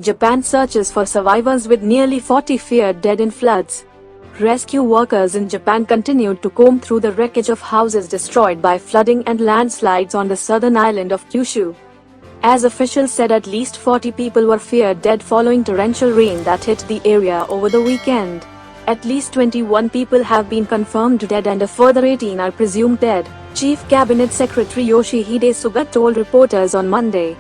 Japan searches for survivors with nearly 40 feared dead in floods. Rescue workers in Japan continued to comb through the wreckage of houses destroyed by flooding and landslides on the southern island of Kyushu. As officials said, at least 40 people were feared dead following torrential rain that hit the area over the weekend. At least 21 people have been confirmed dead and a further 18 are presumed dead, Chief Cabinet Secretary Yoshihide Suga told reporters on Monday.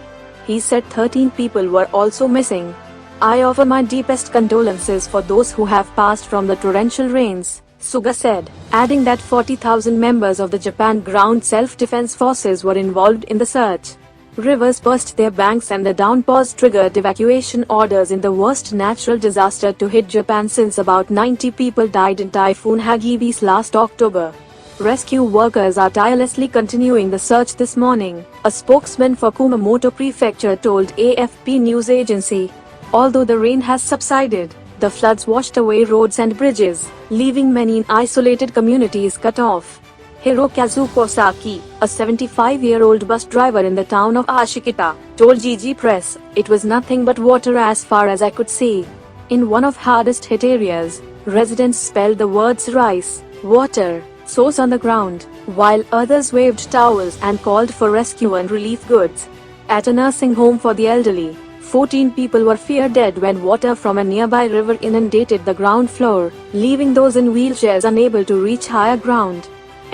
He said 13 people were also missing. "I offer my deepest condolences for those who have passed from the torrential rains," Suga said, adding that 40,000 members of the Japan Ground Self-Defense Forces were involved in the search. Rivers burst their banks and the downpours triggered evacuation orders in the worst natural disaster to hit Japan since about 90 people died in Typhoon Hagibis last October. Rescue workers are tirelessly continuing the search this morning, a spokesman for Kumamoto Prefecture told AFP news agency. Although the rain has subsided, the floods washed away roads and bridges, leaving many isolated communities cut off. Hirokazu Kosaki, a 75-year-old bus driver in the town of Ashikita, told Jiji Press, "It was nothing but water as far as I could see." In one of hardest hit areas, residents spelled the words rice, water, sauce on the ground, while others waved towels and called for rescue and relief goods. At a nursing home for the elderly, 14 people were feared dead when water from a nearby river inundated the ground floor, leaving those in wheelchairs unable to reach higher ground.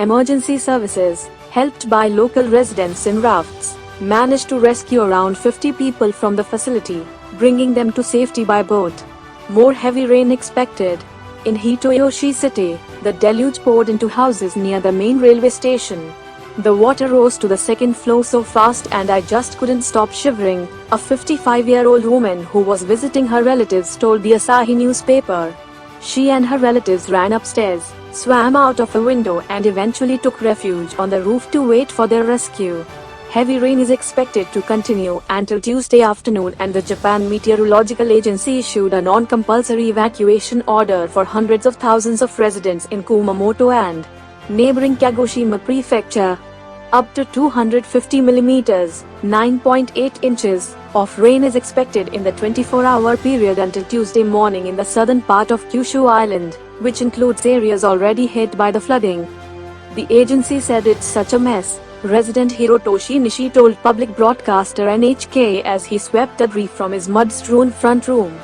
Emergency services, helped by local residents in rafts, managed to rescue around 50 people from the facility, bringing them to safety by boat. More heavy rain expected. In Hitoyoshi City, the deluge poured into houses near the main railway station. "The water rose to the second floor so fast and I just couldn't stop shivering," a 55-year-old woman who was visiting her relatives told the Asahi newspaper. She and her relatives ran upstairs, swam out of a window and eventually took refuge on the roof to wait for their rescue. Heavy rain is expected to continue until Tuesday afternoon, and the Japan Meteorological Agency issued a non-compulsory evacuation order for hundreds of thousands of residents in Kumamoto and neighboring Kagoshima Prefecture. Up to 250 mm (9.8 inches) of rain is expected in the 24-hour period until Tuesday morning in the southern part of Kyushu Island, which includes areas already hit by the flooding. The agency said it's such a mess, resident Hirotoshi Nishi told public broadcaster NHK as he swept debris from his mud-strewn front room.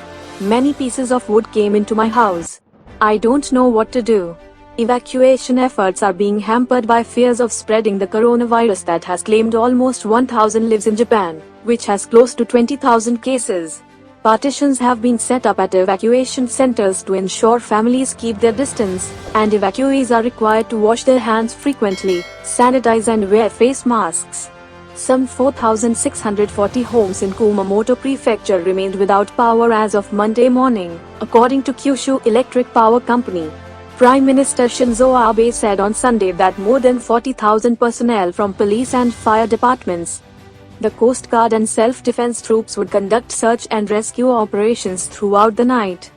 "Many pieces of wood came into my house. I don't know what to do." Evacuation efforts are being hampered by fears of spreading the coronavirus that has claimed almost 1,000 lives in Japan, which has close to 20,000 cases. Partitions have been set up at evacuation centers to ensure families keep their distance, and evacuees are required to wash their hands frequently, sanitize and wear face masks. Some 4,640 homes in Kumamoto Prefecture remained without power as of Monday morning, according to Kyushu Electric Power Company. Prime Minister Shinzo Abe said on Sunday that more than 40,000 personnel from police and fire departments, the Coast Guard and self-defense troops would conduct search and rescue operations throughout the night.